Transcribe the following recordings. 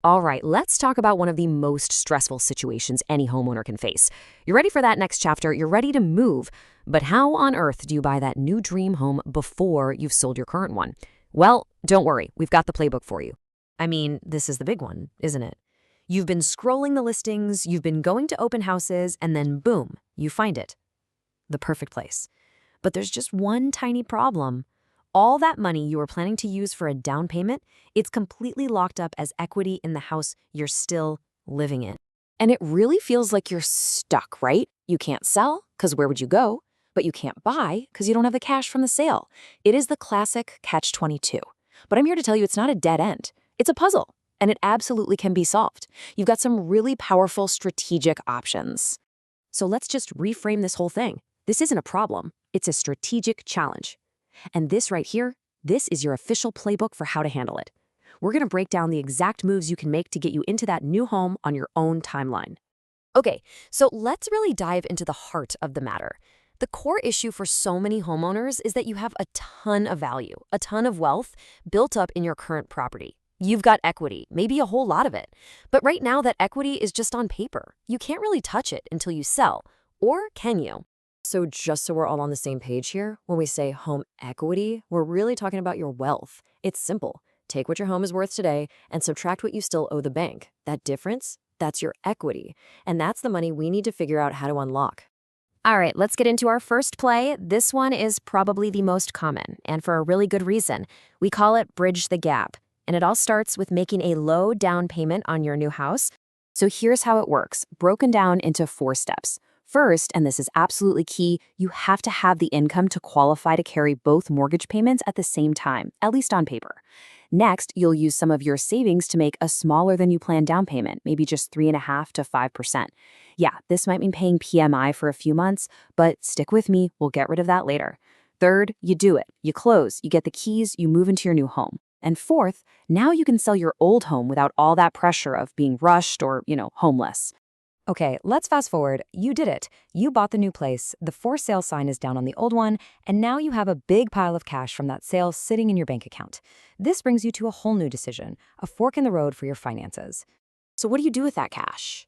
All right, let's talk about one of the most stressful situations any homeowner can face. You're ready for that next chapter, you're ready to move, but how on earth do you buy that new dream home before you've sold your current one? Well, don't worry, we've got the playbook for you. I mean, this is the big one, isn't it? You've been scrolling the listings, you've been going to open houses, and then boom, you find it. The perfect place. But there's just one tiny problem. All that money you were planning to use for a down payment, it's completely locked up as equity in the house you're still living in. And it really feels like you're stuck, right? You can't sell, because where would you go? But you can't buy, because you don't have the cash from the sale. It is the classic catch-22. But I'm here to tell you it's not a dead end. It's a puzzle, and it absolutely can be solved. You've got some really powerful strategic options. So let's just reframe this whole thing. This isn't a problem. It's a strategic challenge. And this right here, this is your official playbook for how to handle it. We're going to break down the exact moves you can make to get you into that new home on your own timeline. Okay, so let's really dive into the heart of the matter. The core issue for so many homeowners is that you have a ton of value, a ton of wealth built up in your current property. You've got equity, maybe a whole lot of it. But right now, that equity is just on paper. You can't really touch it until you sell. Or can you? So just so we're all on the same page here, when we say home equity, we're really talking about your wealth. It's simple. Take what your home is worth today and subtract what you still owe the bank. That difference, that's your equity. And that's the money we need to figure out how to unlock. All right, let's get into our first play. This one is probably the most common, and for a really good reason. We call it Bridge the Gap. And it all starts with making a low down payment on your new house. So here's how it works, broken down into 4 steps. First, and this is absolutely key, you have to have the income to qualify to carry both mortgage payments at the same time, at least on paper. Next, you'll use some of your savings to make a smaller than you planned down payment, maybe just 3.5% to 5%. Yeah, this might mean paying PMI for a few months, but stick with me, we'll get rid of that later. Third, you do it. You close, you get the keys, you move into your new home. And fourth, now you can sell your old home without all that pressure of being rushed or, homeless. Okay, let's fast forward. You did it. You bought the new place, the for sale sign is down on the old one, and now you have a big pile of cash from that sale sitting in your bank account. This brings you to a whole new decision, a fork in the road for your finances. So what do you do with that cash?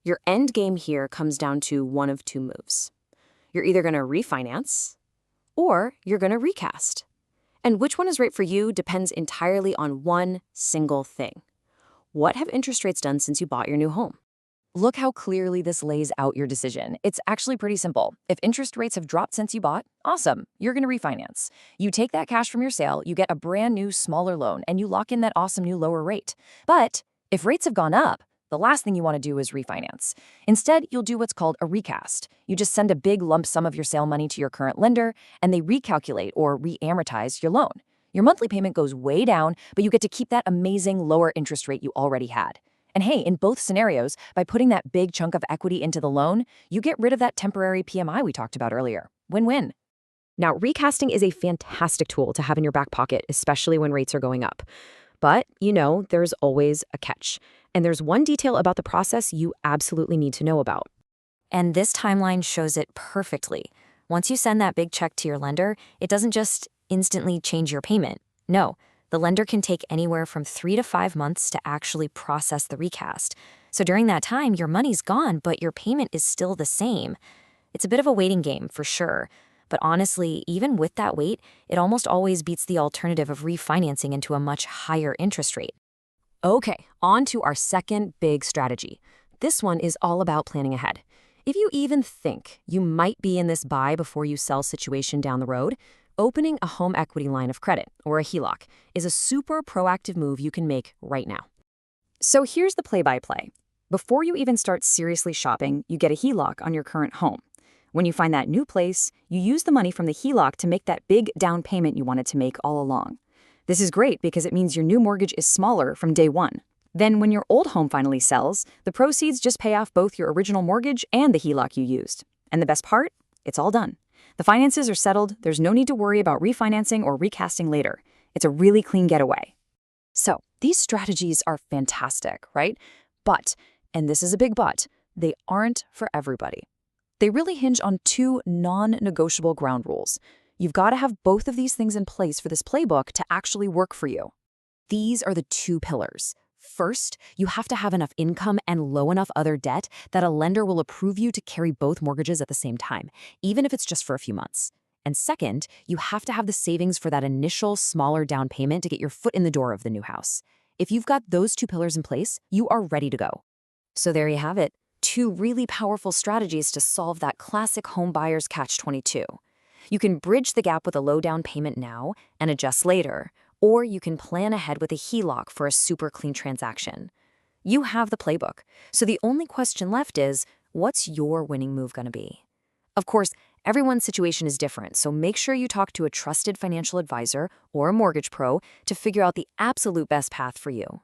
Your end game here comes down to one of 2 moves. You're either going to refinance or you're going to recast. And which one is right for you depends entirely on one single thing. What have interest rates done since you bought your new home? Look how clearly this lays out your decision. It's actually pretty simple. If interest rates have dropped since you bought, awesome, you're going to refinance. You take that cash from your sale, you get a brand new, smaller loan, and you lock in that awesome new lower rate. But if rates have gone up, the last thing you want to do is refinance. Instead, you'll do what's called a recast. You just send a big lump sum of your sale money to your current lender, and they recalculate or re-amortize your loan. Your monthly payment goes way down, but you get to keep that amazing lower interest rate you already had. And hey, in both scenarios, by putting that big chunk of equity into the loan, you get rid of that temporary PMI we talked about earlier. Win-win. Now, recasting is a fantastic tool to have in your back pocket, especially when rates are going up. But, there's always a catch. And there's one detail about the process you absolutely need to know about. And this timeline shows it perfectly. Once you send that big check to your lender, it doesn't just instantly change your payment. No. The lender can take anywhere from 3 to 5 months to actually process the recast. So during that time, your money's gone, but your payment is still the same. It's a bit of a waiting game, for sure. But honestly, even with that wait, it almost always beats the alternative of refinancing into a much higher interest rate. Okay, on to our second big strategy. This one is all about planning ahead. If you even think you might be in this buy before you sell situation down the road, opening a home equity line of credit, or a HELOC, is a super proactive move you can make right now. So here's the play-by-play. Before you even start seriously shopping, you get a HELOC on your current home. When you find that new place, you use the money from the HELOC to make that big down payment you wanted to make all along. This is great because it means your new mortgage is smaller from day one. Then when your old home finally sells, the proceeds just pay off both your original mortgage and the HELOC you used. And the best part? It's all done. The finances are settled, there's no need to worry about refinancing or recasting later. It's a really clean getaway. So, these strategies are fantastic, right? But, and this is a big but, they aren't for everybody. They really hinge on 2 non-negotiable ground rules. You've got to have both of these things in place for this playbook to actually work for you. These are the 2 pillars. First, you have to have enough income and low enough other debt that a lender will approve you to carry both mortgages at the same time, even if it's just for a few months. And second, you have to have the savings for that initial smaller down payment to get your foot in the door of the new house. If you've got those two pillars in place, you are ready to go. So there you have it, two really powerful strategies to solve that classic home buyer's catch-22. You can bridge the gap with a low down payment now and adjust later, or you can plan ahead with a HELOC for a super clean transaction. You have the playbook, so the only question left is, what's your winning move going to be? Of course, everyone's situation is different, so make sure you talk to a trusted financial advisor or a mortgage pro to figure out the absolute best path for you.